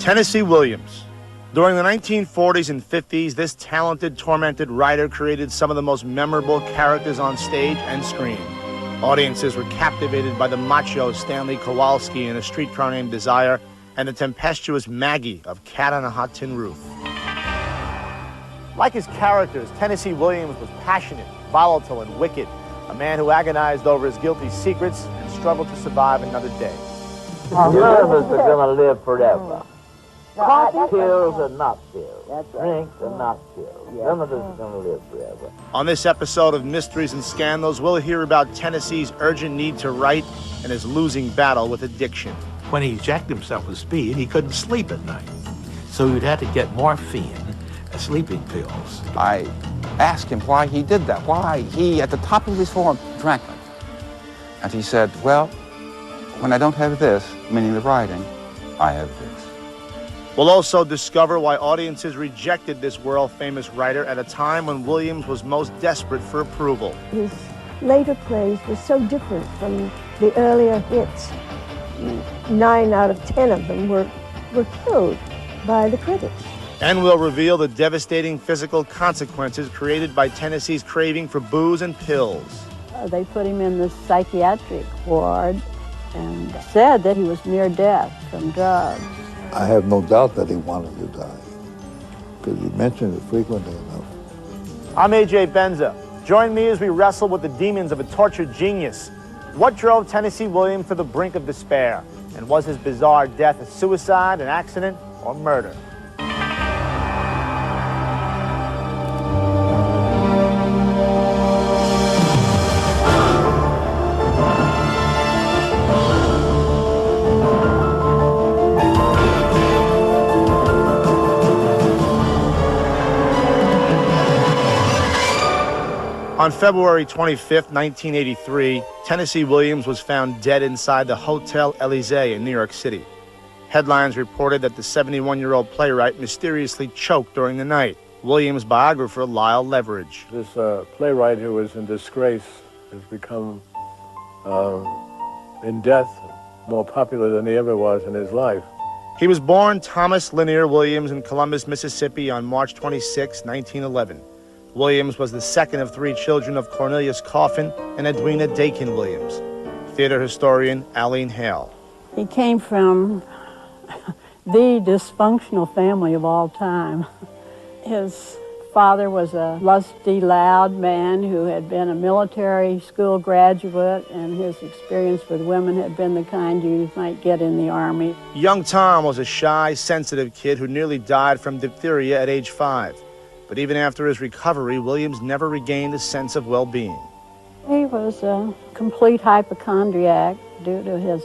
Tennessee Williams. During the 1940s and 50s, this talented, tormented writer created some of the most memorable characters on stage and screen. Audiences were captivated by the macho Stanley Kowalski in A Streetcar Named Desire and the tempestuous Maggie of Cat on a Hot Tin Roof. Like his characters, Tennessee Williams was passionate, volatile, and wicked, a man who agonized over his guilty secrets and struggled to survive another day. None of us are going to live forever. Pills are not pills. Drinks are not pills. None of us are going to live forever. On this episode of Mysteries and Scandals, we'll hear about Tennessee's urgent need to write and his losing battle with addiction. When he injected himself with speed, he couldn't sleep at night. So he'd had to get morphine and sleeping pills. I asked him why he did that, why he, at the top of his form, drank them. And he said, well, when I don't have this, meaning the writing, I have this. We'll also discover why audiences rejected this world-famous writer at a time when Williams was most desperate for approval. His later plays were so different from the earlier hits. 9 out of 10 of them were killed by the critics. And we'll reveal the devastating physical consequences created by Tennessee's craving for booze and pills. They put him in the psychiatric ward and said that he was near death from drugs. I have no doubt that he wanted to die, because he mentioned it frequently enough. I'm A.J. Benza. Join me as we wrestle with the demons of a tortured genius. What drove Tennessee Williams to the brink of despair? And was his bizarre death a suicide, an accident, or murder? On February 25, 1983, Tennessee Williams was found dead inside the Hotel Elysée in New York City. Headlines reported that the 71-year-old playwright mysteriously choked during the night. Williams' biographer, Lyle Leveridge. This playwright who was in disgrace has become, in death, more popular than he ever was in his life. He was born Thomas Lanier Williams in Columbus, Mississippi on March 26, 1911. Williams was the second of 3 children of Cornelius Coffin and Edwina Dakin Williams. Theater historian Aline Hale. He came from the dysfunctional family of all time. His father was a lusty, loud man who had been a military school graduate, and his experience with women had been the kind you might get in the Army. Young Tom was a shy, sensitive kid who nearly died from diphtheria at age 5. But even after his recovery, Williams never regained a sense of well-being. He was a complete hypochondriac due to his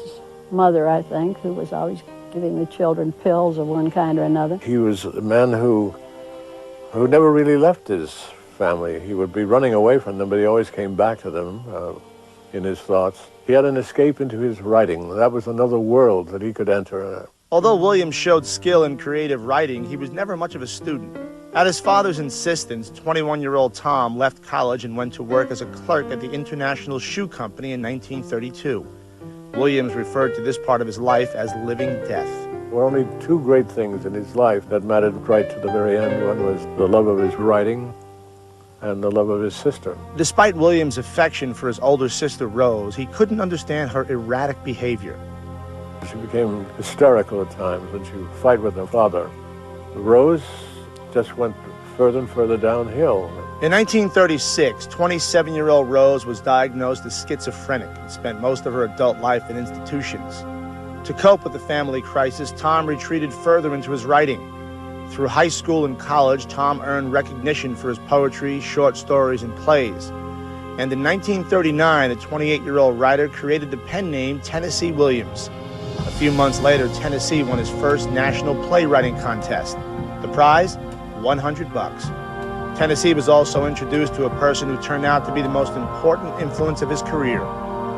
mother, I think, who was always giving the children pills of one kind or another. He was a man who never really left his family. He would be running away from them, but he always came back to them in his thoughts. He had an escape into his writing. That was another world that he could enter. Although Williams showed skill in creative writing, he was never much of a student. At his father's insistence, 21-year-old Tom left college and went to work as a clerk at the International Shoe Company in 1932. Williams referred to this part of his life as living death. There were only 2 great things in his life that mattered right to the very end. One was the love of his writing and the love of his sister. Despite Williams' affection for his older sister, Rose, he couldn't understand her erratic behavior. She became hysterical at times when she would fight with her father. Rose just went further and further downhill. In 1936, 27-year-old Rose was diagnosed as schizophrenic and spent most of her adult life in institutions. To cope with the family crisis, Tom retreated further into his writing. Through high school and college, Tom earned recognition for his poetry, short stories, and plays. And in 1939, the 28-year-old writer created the pen name Tennessee Williams. A few months later, Tennessee won his first national playwriting contest. The prize? $100. Tennessee was also introduced to a person who turned out to be the most important influence of his career,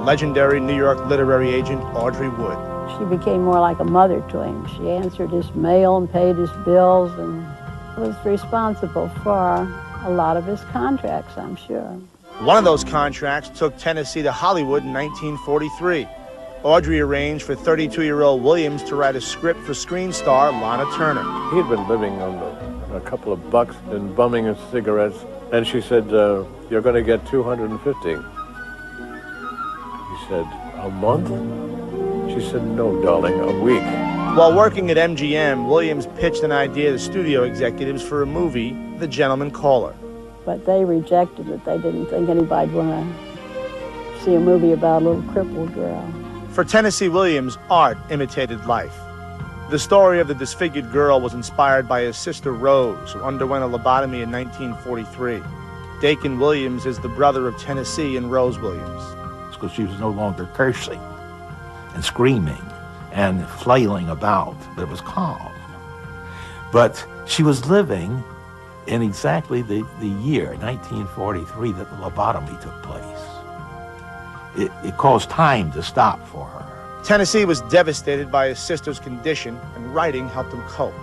legendary New York literary agent Audrey Wood. She became more like a mother to him. She answered his mail and paid his bills and was responsible for a lot of his contracts, I'm sure. One of those contracts took Tennessee to Hollywood in 1943. Audrey arranged for 32-year-old Williams to write a script for screen star Lana Turner. He had been living on a couple of bucks and bumming his cigarettes, and she said, you're going to get 250. He said, a month? She said, no, darling, a week. While working at MGM, Williams pitched an idea to studio executives for a movie, The Gentleman Caller. But they rejected it. They didn't think anybody'd want to see a movie about a little crippled girl. For Tennessee Williams, art imitated life. The story of the disfigured girl was inspired by his sister Rose, who underwent a lobotomy in 1943. Dakin Williams is the brother of Tennessee and Rose Williams. Because she was no longer cursing and screaming and flailing about, but it was calm. But she was living in exactly the year, 1943, that the lobotomy took place. It caused time to stop for her. Tennessee was devastated by his sister's condition, and writing helped him cope.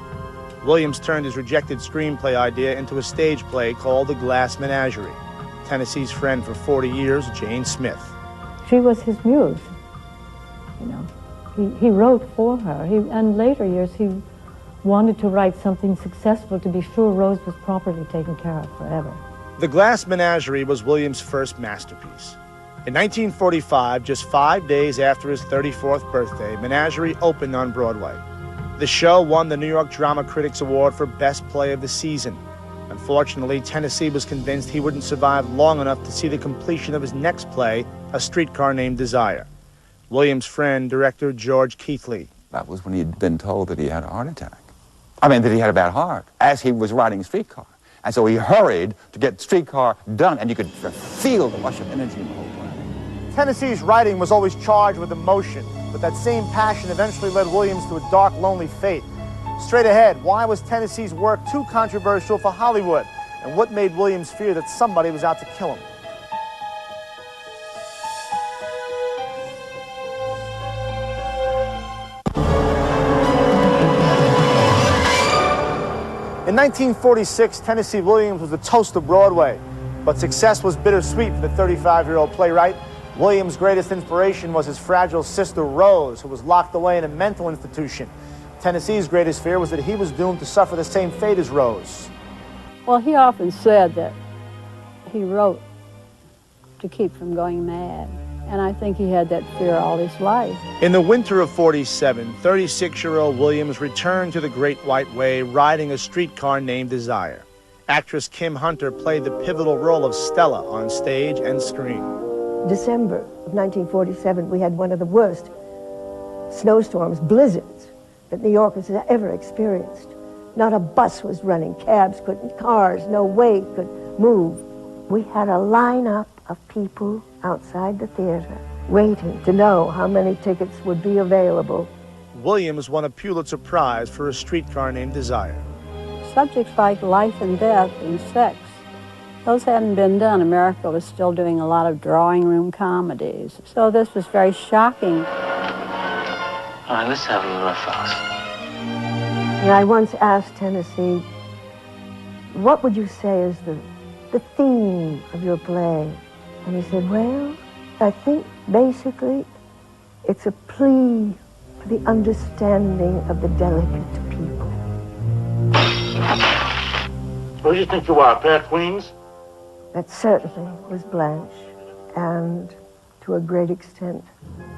Williams turned his rejected screenplay idea into a stage play called The Glass Menagerie. Tennessee's friend for 40 years, Jane Smith. She was his muse, you know. He wrote for her. In later years, he wanted to write something successful to be sure Rose was properly taken care of forever. The Glass Menagerie was Williams' first masterpiece. In 1945, just 5 days after his 34th birthday, Menagerie opened on Broadway. The show won the New York Drama Critics Award for Best Play of the Season. Unfortunately, Tennessee was convinced he wouldn't survive long enough to see the completion of his next play, A Streetcar Named Desire. Williams' friend, director George Keithley. That was when he'd been told that he had a heart attack. I mean, that he had a bad heart, as he was writing Streetcar. And so he hurried to get Streetcar done, and you could feel the rush of energy in the whole play. Tennessee's writing was always charged with emotion, but that same passion eventually led Williams to a dark, lonely fate. Straight ahead, why was Tennessee's work too controversial for Hollywood? And what made Williams fear that somebody was out to kill him? In 1946, Tennessee Williams was the toast of Broadway, but success was bittersweet for the 35-year-old playwright. Williams' greatest inspiration was his fragile sister Rose, who was locked away in a mental institution. Tennessee's greatest fear was that he was doomed to suffer the same fate as Rose. Well, he often said that he wrote to keep from going mad, and I think he had that fear all his life. In the winter of '47, 36-year-old Williams returned to the Great White Way riding A Streetcar Named Desire. Actress Kim Hunter played the pivotal role of Stella on stage and screen. December of 1947, we had one of the worst snowstorms, blizzards, that New Yorkers had ever experienced. Not a bus was running, cabs couldn't, cars, no way could move. We had a lineup of people outside the theater waiting to know how many tickets would be available. Williams won a Pulitzer Prize for A Streetcar Named Desire. Subjects like life and death and sex, those hadn't been done. America was still doing a lot of drawing room comedies. So this was very shocking. All right, let's have a little fuss. And I once asked Tennessee, what would you say is the theme of your play? And he said, well, I think basically it's a plea for the understanding of the delicate people. Who do you think you are, a pair of queens? That certainly was Blanche, and to a great extent,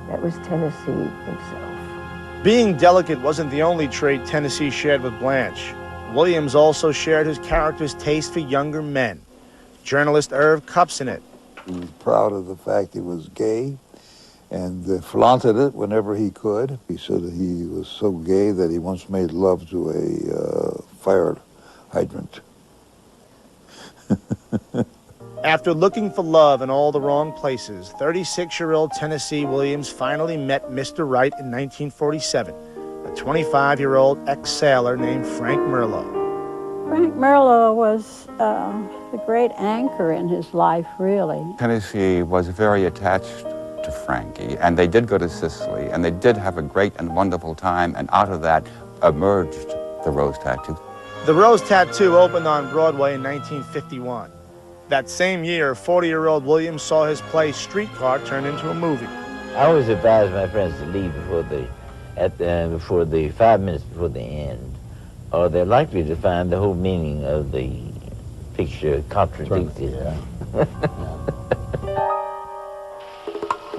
that was Tennessee himself. Being delicate wasn't the only trait Tennessee shared with Blanche. Williams also shared his character's taste for younger men. Journalist Irv Kupcinet. He was proud of the fact he was gay and flaunted it whenever he could. He said that he was so gay that he once made love to a fire hydrant. After looking for love in all the wrong places, 36-year-old Tennessee Williams finally met Mr. Right in 1947, a 25-year-old ex-sailor named Frank Merlo. Frank Merlo was the great anchor in his life, really. Tennessee was very attached to Frankie, and they did go to Sicily, and they did have a great and wonderful time, and out of that emerged the Rose Tattoo. The Rose Tattoo opened on Broadway in 1951. That same year, 40-year-old Williams saw his play Streetcar turned into a movie. I always advise my friends to leave before the 5 minutes before the end, or they're likely to find the whole meaning of the picture contradicted.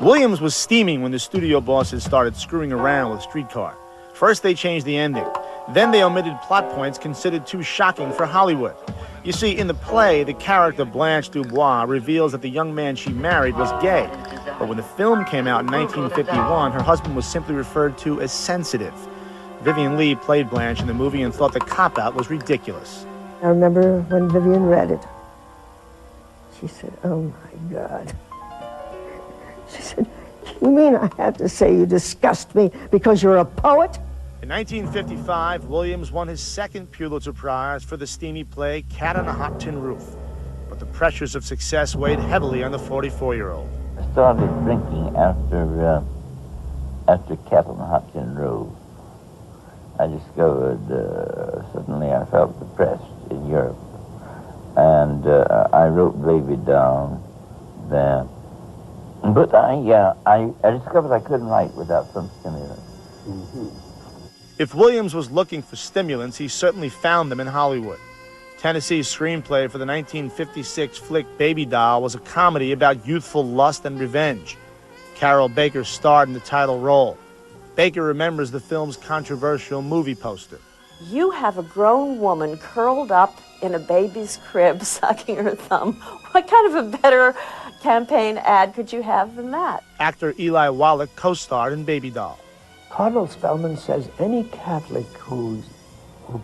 Williams was steaming when the studio bosses started screwing around with Streetcar. First, they changed the ending. Then they omitted plot points considered too shocking for Hollywood. You see, in the play, the character Blanche Dubois reveals that the young man she married was gay. But when the film came out in 1951, her husband was simply referred to as sensitive. Vivian Leigh played Blanche in the movie and thought the cop-out was ridiculous. I remember when Vivian read it, she said, "Oh my God." She said, "You mean I have to say you disgust me because you're a poet?" In 1955, Williams won his second Pulitzer Prize for the steamy play Cat on a Hot Tin Roof. But the pressures of success weighed heavily on the 44-year-old. I started drinking after Cat on a Hot Tin Roof. I discovered suddenly I felt depressed in Europe. And I wrote Baby down there. But I discovered I couldn't write without some stimulus. Mm-hmm. If Williams was looking for stimulants, he certainly found them in Hollywood. Tennessee's screenplay for the 1956 flick Baby Doll was a comedy about youthful lust and revenge. Carol Baker starred in the title role. Baker remembers the film's controversial movie poster. You have a grown woman curled up in a baby's crib sucking her thumb. What kind of a better campaign ad could you have than that? Actor Eli Wallach co-starred in Baby Doll. Cardinal Spellman says any Catholic who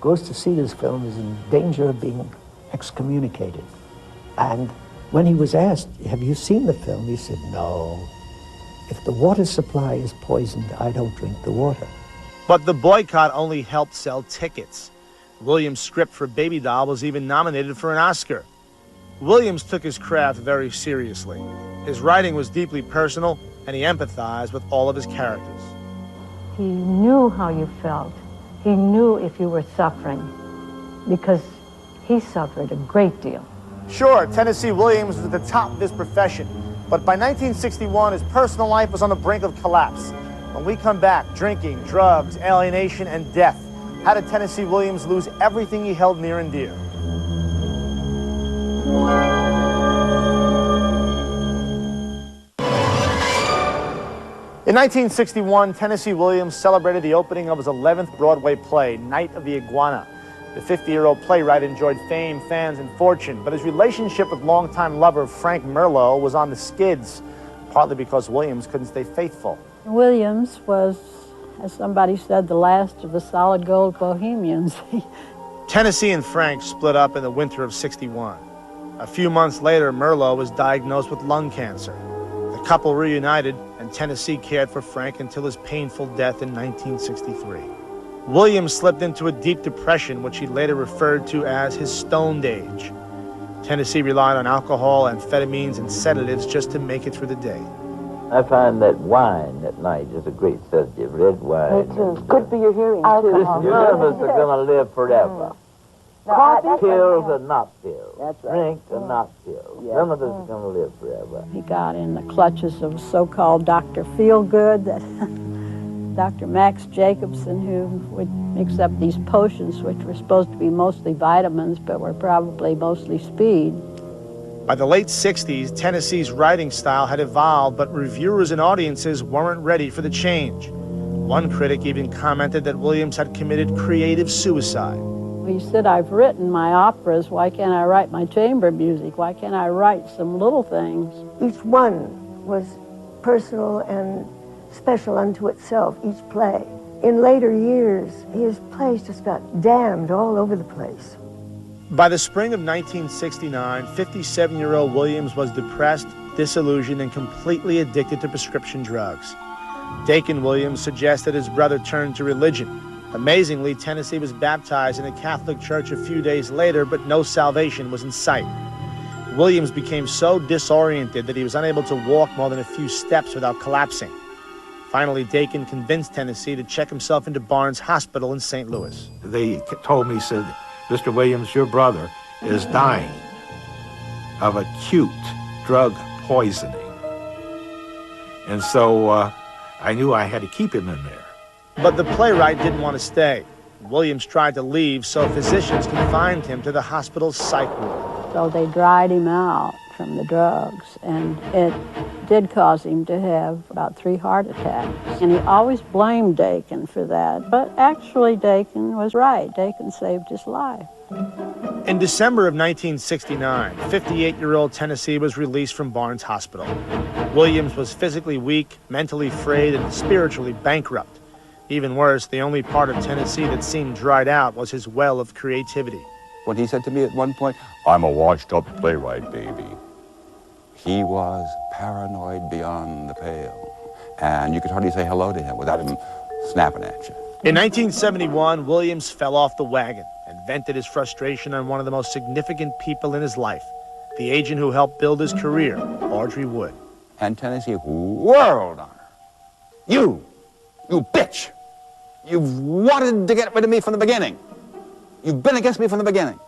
goes to see this film is in danger of being excommunicated. And when he was asked, "Have you seen the film?" he said, "No. If the water supply is poisoned, I don't drink the water." But the boycott only helped sell tickets. Williams' script for Baby Doll was even nominated for an Oscar. Williams took his craft very seriously. His writing was deeply personal, and he empathized with all of his characters. He knew how you felt. He knew if you were suffering, because he suffered a great deal. Sure, Tennessee Williams was at the top of his profession, but by 1961, his personal life was on the brink of collapse. When we come back, drinking, drugs, alienation, and death. How did Tennessee Williams lose everything he held near and dear? In 1961, Tennessee Williams celebrated the opening of his 11th Broadway play, Night of the Iguana. The 50-year-old playwright enjoyed fame, fans, and fortune, but his relationship with longtime lover Frank Merlo was on the skids, partly because Williams couldn't stay faithful. Williams was, as somebody said, the last of the solid gold bohemians. Tennessee and Frank split up in the winter of '61. A few months later, Merlo was diagnosed with lung cancer. The couple reunited, and Tennessee cared for Frank until his painful death in 1963. Williams slipped into a deep depression, which he later referred to as his stoned age. Tennessee relied on alcohol, amphetamines, and sedatives just to make it through the day. I find that wine at night is a great sedative. Red wine. Me too. Good for your hearing, too. None of us are going to live forever. Coffee kills or not kills. That's right. Drink or not kills. None of us are going to live forever. He got in the clutches of so-called Dr. Feelgood, that Dr. Max Jacobson, who would mix up these potions which were supposed to be mostly vitamins but were probably mostly speed. By the late 60s, Tennessee's writing style had evolved, but reviewers and audiences weren't ready for the change. One critic even commented that Williams had committed creative suicide. He said, "I've written my operas, why can't I write my chamber music? Why can't I write some little things?" Each one was personal and special unto itself, each play. In later years, his plays just got damned all over the place. By the spring of 1969, 57-year-old Williams was depressed, disillusioned, and completely addicted to prescription drugs. Dakin Williams suggested his brother turn to religion. Amazingly, Tennessee was baptized in a Catholic church a few days later, but no salvation was in sight. Williams became so disoriented that he was unable to walk more than a few steps without collapsing. Finally, Dakin convinced Tennessee to check himself into Barnes Hospital in St. Louis. They told me, said, "Mr. Williams, your brother is dying of acute drug poisoning." And so I knew I had to keep him in there. But the playwright didn't want to stay. Williams tried to leave, so physicians confined him to the hospital's psych ward. So they dried him out from the drugs, and it did cause him to have about 3 heart attacks. And he always blamed Dakin for that, but actually Dakin was right. Dakin saved his life. In December of 1969, 58-year-old Tennessee was released from Barnes Hospital. Williams was physically weak, mentally frayed, and spiritually bankrupt. Even worse, the only part of Tennessee that seemed dried out was his well of creativity. When he said to me at one point, "I'm a washed-up playwright, baby," he was paranoid beyond the pale. And you could hardly say hello to him without him snapping at you. In 1971, Williams fell off the wagon and vented his frustration on one of the most significant people in his life, the agent who helped build his career, Audrey Wood. And Tennessee whirled on her. You bitch! You've wanted to get rid of me from the beginning. You've been against me from the beginning.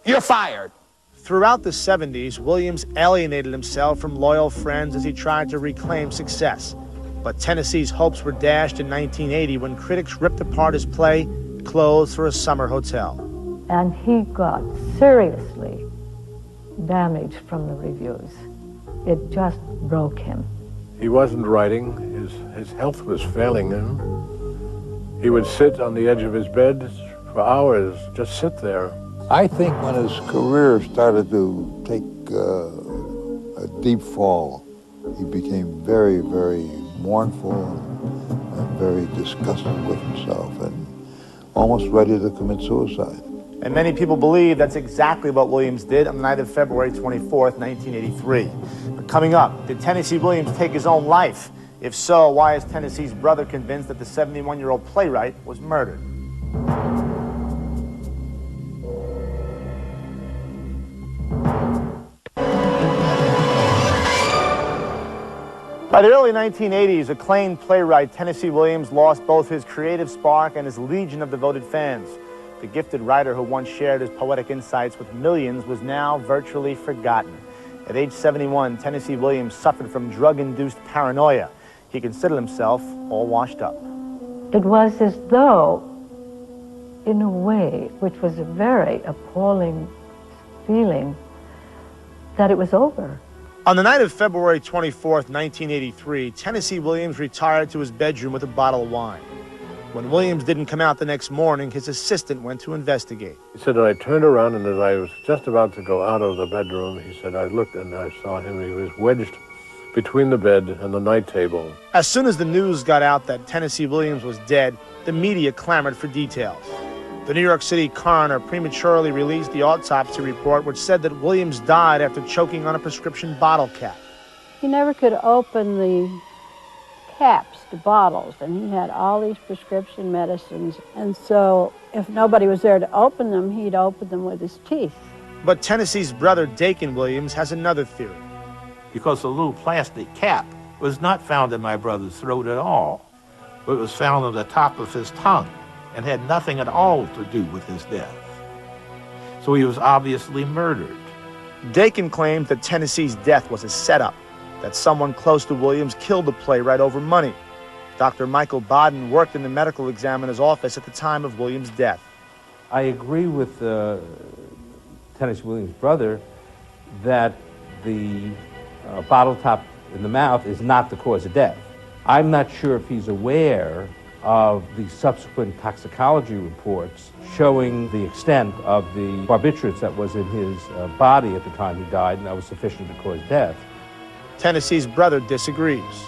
You're fired. Throughout the 70s, Williams alienated himself from loyal friends as he tried to reclaim success. But Tennessee's hopes were dashed in 1980 when critics ripped apart his play, Clothes for a Summer Hotel. And he got seriously damaged from the reviews. It just broke him. He wasn't writing. His health was failing him. He would sit on the edge of his bed for hours, just sit there. I think when his career started to take a deep fall, he became very, very mournful and very disgusted with himself and almost ready to commit suicide. And many people believe that's exactly what Williams did on the night of February 24th, 1983. But coming up, did Tennessee Williams take his own life? If so, why is Tennessee's brother convinced that the 71-year-old playwright was murdered? By the early 1980s, acclaimed playwright Tennessee Williams lost both his creative spark and his legion of devoted fans. The gifted writer who once shared his poetic insights with millions was now virtually forgotten. At age 71, Tennessee Williams suffered from drug-induced paranoia. He considered himself all washed up. It was as though, in a way, which was a very appalling feeling, that it was over. On the night of February 24th, 1983, Tennessee Williams retired to his bedroom with a bottle of wine. When Williams didn't come out the next morning, his assistant went to investigate. He said, I turned around, and as I was just about to go out of the bedroom, he said, I looked and I saw him. He was wedged between the bed and the night table. As soon as the news got out that Tennessee Williams was dead, the media clamored for details. The New York City coroner prematurely released the autopsy report, which said that Williams died after choking on a prescription bottle cap. He never could open the caps to bottles, and he had all these prescription medicines, and so if nobody was there to open them, he'd open them with his teeth. But Tennessee's brother, Dakin Williams, has another theory. Because the little plastic cap was not found in my brother's throat at all, but it was found on the top of his tongue and had nothing at all to do with his death. So he was obviously murdered. Dakin claims that Tennessee's death was a setup, that someone close to Williams killed the playwright over money. Dr. Michael Bodden worked in the medical examiner's office at the time of Williams' death. I agree with Tennessee Williams' brother that the bottle top in the mouth is not the cause of death. I'm not sure if he's aware of the subsequent toxicology reports showing the extent of the barbiturates that was in his body at the time he died, and that was sufficient to cause death. Tennessee's brother disagrees.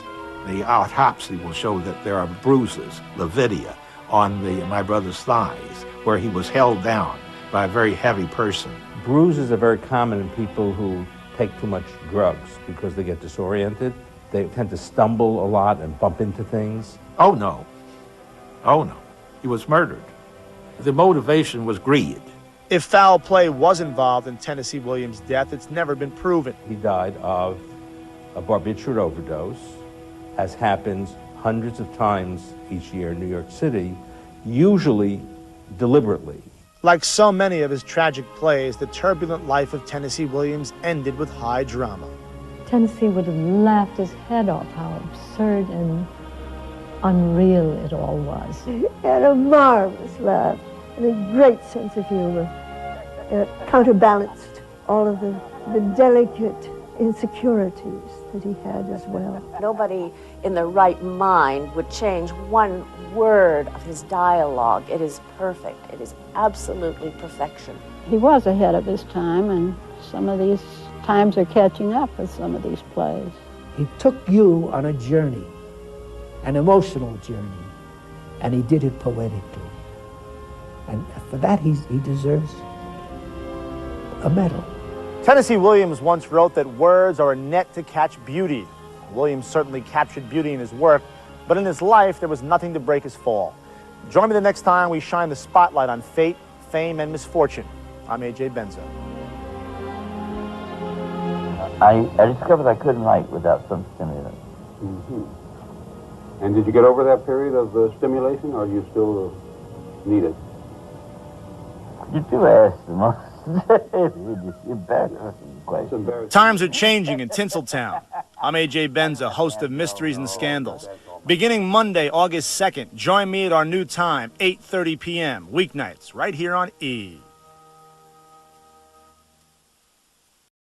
The autopsy will show that there are bruises, lividia, on my brother's thighs, where he was held down by a very heavy person. Bruises are very common in people who take too much drugs because they get disoriented. They tend to stumble a lot and bump into things. Oh, no. Oh, no. He was murdered. The motivation was greed. If foul play was involved in Tennessee Williams' death, it's never been proven. He died of a barbiturate overdose, as happens hundreds of times each year in New York City, usually deliberately. Like so many of his tragic plays, the turbulent life of Tennessee Williams ended with high drama. Tennessee would have laughed his head off how absurd and unreal it all was. He had a marvelous laugh and a great sense of humor. It counterbalanced all of the delicate insecurities that he had as well. Nobody in their right mind would change one word of his dialogue. It is perfect. It is absolutely perfection. He was ahead of his time, and some of these times are catching up with some of these plays. He took you on a journey, an emotional journey, and he did it poetically. And for that, he deserves a medal. Tennessee Williams once wrote that words are a net to catch beauty. Williams certainly captured beauty in his work, but in his life, there was nothing to break his fall. Join me the next time we shine the spotlight on fate, fame, and misfortune. I'm A.J. Benza. I discovered I couldn't write without some stimulant. And did you get over that period of stimulation, or do you still need it? You do ask the most embarrassing question. Times are changing in Tinseltown. I'm A.J. Benza, host of Mysteries and Scandals. Beginning Monday, August 2nd, join me at our new time, 8:30 p.m., weeknights, right here on E!